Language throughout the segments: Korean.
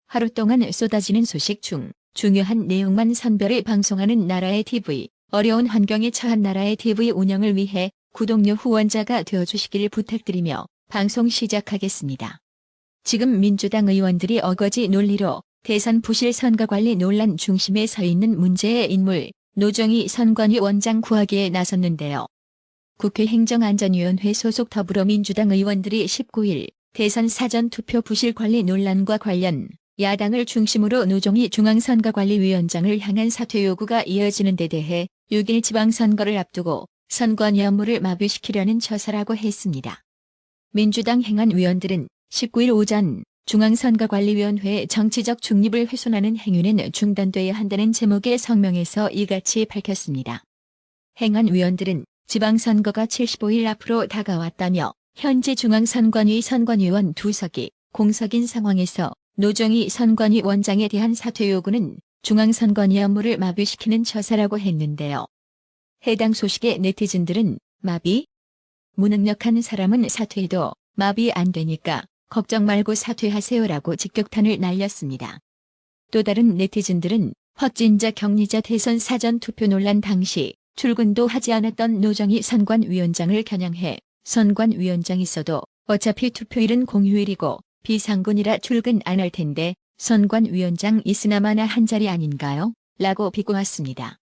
하루 동안 쏟아지는 소식 중 중요한 내용만 선별해 방송하는 나라의 TV, 어려운 환경에 처한 나라의 TV 운영을 위해 구독료 후원자가 되어주시길 부탁드리며 방송 시작하겠습니다. 지금 민주당 의원들이 어거지 논리로 대선 부실 선거관리 논란 중심에 서 있는 문제의 인물 노정희 선관위원장 구하기에 나섰는데요. 국회 행정안전위원회 소속 더불어민주당 의원들이 19일 대선 사전투표 부실 관리 논란과 관련 야당을 중심으로 노정희 중앙선거관리위원장을 향한 사퇴 요구가 이어지는 데 대해 6일 지방선거를 앞두고 선관위 업무를 마비시키려는 처사라고 했습니다. 민주당 행안위원들은 19일 오전 중앙선거관리위원회의 정치적 중립을 훼손하는 행위는 중단돼야 한다는 제목의 성명에서 이같이 밝혔습니다. 행안위원들은 지방선거가 75일 앞으로 다가왔다며 현재 중앙선관위 선관위원 2석이 공석인 상황에서 노정희 선관위원장에 대한 사퇴 요구는 중앙선관위 업무를 마비시키는 처사라고 했는데요. 해당 소식에 네티즌들은 마비? 무능력한 사람은 사퇴해도 마비 안 되니까 걱정 말고 사퇴하세요라고 직격탄을 날렸습니다. 또 다른 네티즌들은 확진자 격리자 대선 사전투표 논란 당시 출근도 하지 않았던 노정희 선관위원장을 겨냥해 선관위원장 있어도 어차피 투표일은 공휴일이고 비상근이라 출근 안 할 텐데 선관위원장 있으나마나 한 자리 아닌가요? 라고 비꼬았습니다.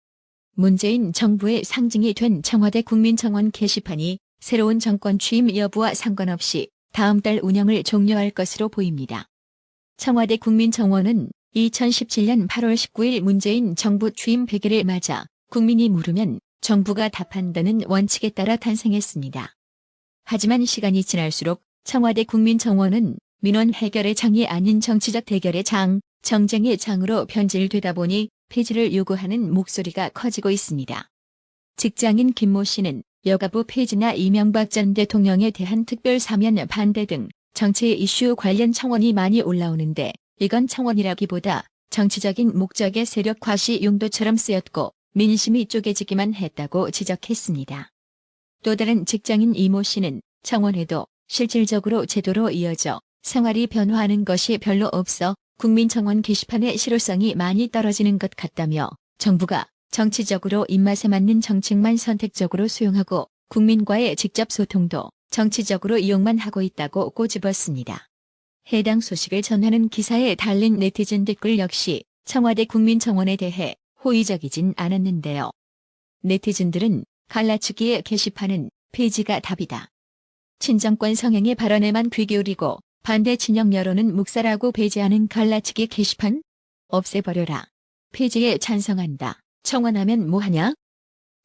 문재인 정부의 상징이 된 청와대 국민청원 게시판이 새로운 정권 취임 여부와 상관없이 다음 달 운영을 종료할 것으로 보입니다. 청와대 국민청원은 2017년 8월 19일 문재인 정부 취임 100일을 맞아 국민이 물으면 정부가 답한다는 원칙에 따라 탄생했습니다. 하지만 시간이 지날수록 청와대 국민청원은 민원 해결의 장이 아닌 정치적 대결의 장, 정쟁의 장으로 변질되다 보니 폐지를 요구하는 목소리가 커지고 있습니다. 직장인 김모 씨는 여가부 폐지나 이명박 전 대통령에 대한 특별 사면 반대 등 정치 이슈 관련 청원이 많이 올라오는데 이건 청원이라기보다 정치적인 목적의 세력 과시 용도처럼 쓰였고 민심이 쪼개지기만 했다고 지적했습니다. 또 다른 직장인 이모 씨는 청원에도 실질적으로 제도로 이어져 생활이 변화하는 것이 별로 없어 국민청원 게시판의 실효성이 많이 떨어지는 것 같다며 정부가 정치적으로 입맛에 맞는 정책만 선택적으로 수용하고 국민과의 직접 소통도 정치적으로 이용만 하고 있다고 꼬집었습니다. 해당 소식을 전하는 기사에 달린 네티즌 댓글 역시 청와대 국민청원에 대해 호의적이진 않았는데요. 네티즌들은 갈라치기의 게시판은 폐지가 답이다. 친정권 성향의 발언에만 귀 기울이고 반대 진영 여론은 묵살하고 배제하는 갈라치기 게시판? 없애버려라. 폐지에 찬성한다. 청원하면 뭐하냐?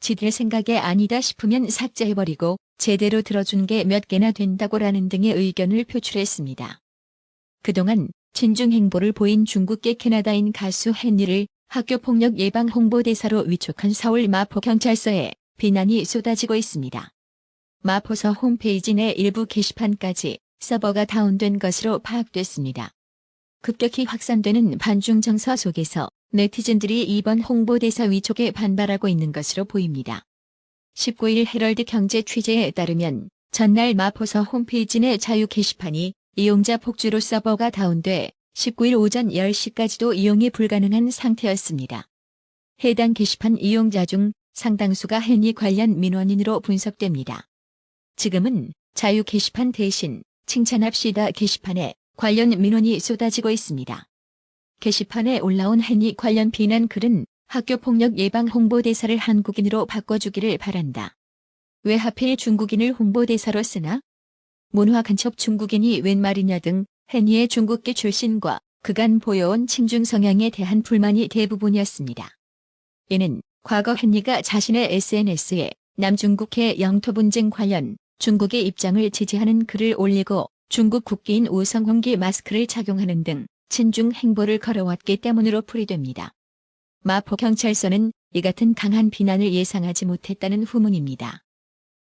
지들 생각에 아니다 싶으면 삭제해버리고 제대로 들어준 게 몇 개나 된다고라는 등의 의견을 표출했습니다. 그동안 친중 행보를 보인 중국계 캐나다인 가수 헨리를 학교폭력 예방 홍보대사로 위촉한 서울 마포경찰서에 비난이 쏟아지고 있습니다. 마포서 홈페이지 내 일부 게시판까지 서버가 다운된 것으로 파악됐습니다. 급격히 확산되는 반중 정서 속에서 네티즌들이 이번 홍보대사 위촉에 반발하고 있는 것으로 보입니다. 19일 헤럴드 경제 취재에 따르면 전날 마포서 홈페이지 내 자유 게시판이 이용자 폭주로 서버가 다운돼 19일 오전 10시까지도 이용이 불가능한 상태였습니다. 해당 게시판 이용자 중 상당수가 헨리 관련 민원인으로 분석됩니다. 지금은 자유 게시판 대신 칭찬합시다 게시판에 관련 민원이 쏟아지고 있습니다. 게시판에 올라온 헨리 관련 비난 글은 학교폭력 예방 홍보대사를 한국인으로 바꿔주기를 바란다. 왜 하필 중국인을 홍보대사로 쓰나? 문화 간첩 중국인이 웬 말이냐 등 헨리의 중국계 출신과 그간 보여온 친중 성향에 대한 불만이 대부분이었습니다. 이는 과거 헨리가 자신의 SNS에 남중국해 영토 분쟁 관련 중국의 입장을 지지하는 글을 올리고 중국 국기인 우성홍기 마스크를 착용하는 등 친중 행보를 걸어왔기 때문으로 풀이됩니다. 마포경찰서는 이 같은 강한 비난을 예상하지 못했다는 후문입니다.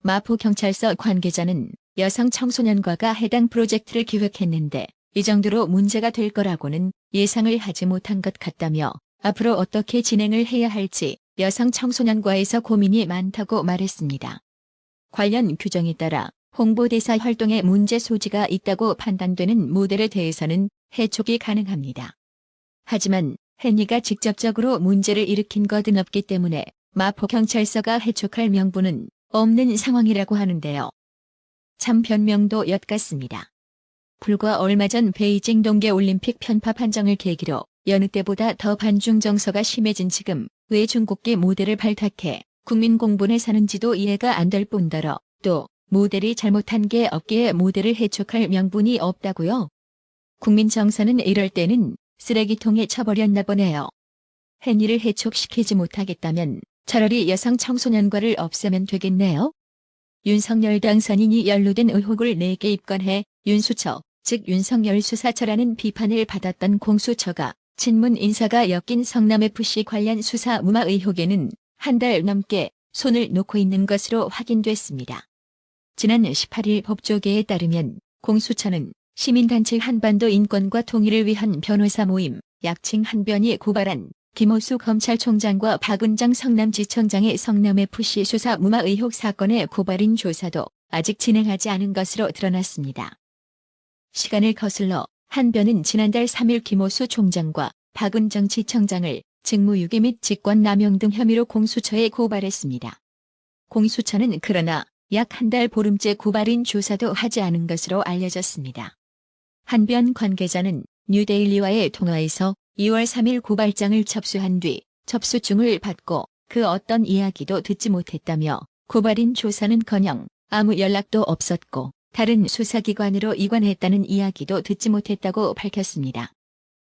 마포경찰서 관계자는 여성 청소년과가 해당 프로젝트를 기획했는데 이 정도로 문제가 될 거라고는 예상을 하지 못한 것 같다며 앞으로 어떻게 진행을 해야 할지 여성 청소년과에서 고민이 많다고 말했습니다. 관련 규정에 따라 홍보대사 활동에 문제 소지가 있다고 판단되는 모델에 대해서는 해촉이 가능합니다. 하지만 헨리가 직접적으로 문제를 일으킨 것은 없기 때문에 마포경찰서가 해촉할 명분은 없는 상황이라고 하는데요. 참 변명도 엿같습니다. 불과 얼마 전 베이징 동계올림픽 편파 판정을 계기로 여느 때보다 더 반중 정서가 심해진 지금 왜 중국계 모델을 발탁해 국민 공분에 사는지도 이해가 안 될 뿐더러 또 모델이 잘못한 게 없기에 모델을 해촉할 명분이 없다고요? 국민 정서는 이럴 때는 쓰레기통에 쳐버렸나 보네요. 헨리를 해촉시키지 못하겠다면 차라리 여성 청소년과를 없애면 되겠네요. 윤석열 당선인이 연루된 의혹을 4개 입건해 윤수처, 즉 윤석열 수사처라는 비판을 받았던 공수처가 친문 인사가 엮인 성남FC 관련 수사 무마 의혹에는 한 달 넘게 손을 놓고 있는 것으로 확인됐습니다. 지난 18일 법조계에 따르면 공수처는 시민단체 한반도 인권과 통일을 위한 변호사 모임, 약칭 한변이 고발한 김호수 검찰총장과 박은정 성남지청장의 성남FC 수사 무마 의혹 사건의 고발인 조사도 아직 진행하지 않은 것으로 드러났습니다. 시간을 거슬러 한변은 지난달 3일 김호수 총장과 박은정 지청장을 직무유기 및 직권남용 등 혐의로 공수처에 고발했습니다. 공수처는 그러나 약 한 달 보름째 고발인 조사도 하지 않은 것으로 알려졌습니다. 한변 관계자는 뉴데일리와의 통화에서 2월 3일 고발장을 접수한 뒤 접수증을 받고 그 어떤 이야기도 듣지 못했다며 고발인 조사는커녕 아무 연락도 없었고 다른 수사기관으로 이관했다는 이야기도 듣지 못했다고 밝혔습니다.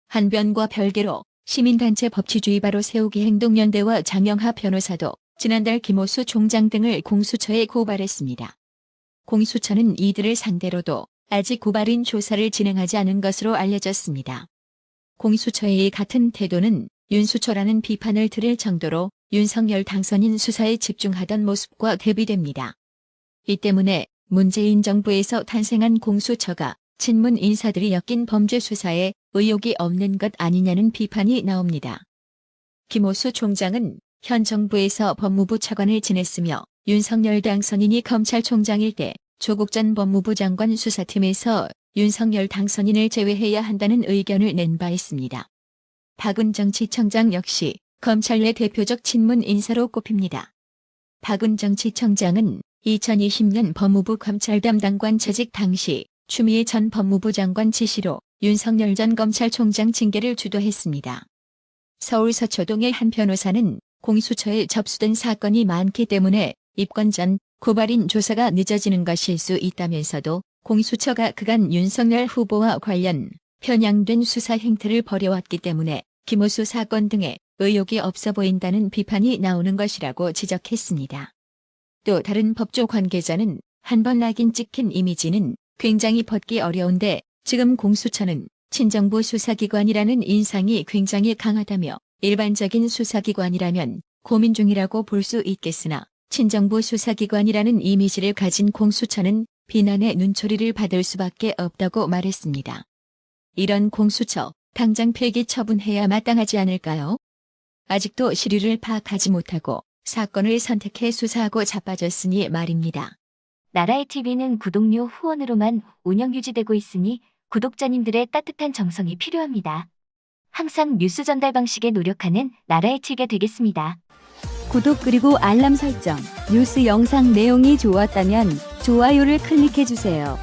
한변과 별개로 시민단체 법치주의 바로 세우기 행동연대와 장영하 변호사도 지난달 김호수 총장 등을 공수처에 고발했습니다. 공수처는 이들을 상대로도 아직 고발인 조사를 진행하지 않은 것으로 알려졌습니다. 공수처의 같은 태도는 윤수초라는 비판을 들을 정도로 윤석열 당선인 수사에 집중하던 모습과 대비됩니다. 이 때문에 문재인 정부에서 탄생한 공수처가 친문 인사들이 엮인 범죄 수사에 의욕이 없는 것 아니냐는 비판이 나옵니다. 김호수 총장은 현 정부에서 법무부 차관을 지냈으며 윤석열 당선인이 검찰총장일 때 조국 전 법무부 장관 수사팀에서 윤석열 당선인을 제외해야 한다는 의견을 낸 바 있습니다. 박은정 지청장 역시 검찰 내 대표적 친문 인사로 꼽힙니다. 박은정 지청장은 2020년 법무부 검찰 담당관 재직 당시 추미애 전 법무부 장관 지시로 윤석열 전 검찰총장 징계를 주도했습니다. 서울 서초동의 한 변호사는 공수처에 접수된 사건이 많기 때문에 입건 전 고발인 조사가 늦어지는 것일 수 있다면서도 공수처가 그간 윤석열 후보와 관련 편향된 수사 행태를 벌여왔기 때문에 김호수 사건 등에 의욕이 없어 보인다는 비판이 나오는 것이라고 지적했습니다. 또 다른 법조 관계자는 한 번 낙인 찍힌 이미지는 굉장히 벗기 어려운데 지금 공수처는 친정부 수사기관이라는 인상이 굉장히 강하다며 일반적인 수사기관이라면 고민 중이라고 볼 수 있겠으나 친정부 수사기관이라는 이미지를 가진 공수처는 비난의 눈초리를 받을 수밖에 없다고 말했습니다. 이런 공수처 당장 폐기 처분해야 마땅하지 않을까요? 아직도 시류를 파악하지 못하고 사건을 선택해 수사하고 자빠졌으니 말입니다. 나라의 TV는 구독료 후원으로만 운영 유지되고 있으니 구독자님들의 따뜻한 정성이 필요합니다. 항상 뉴스 전달 방식에 노력하는 나라의 TV가 되겠습니다. 구독 그리고 알람 설정, 뉴스 영상 내용이 좋았다면 좋아요를 클릭해주세요.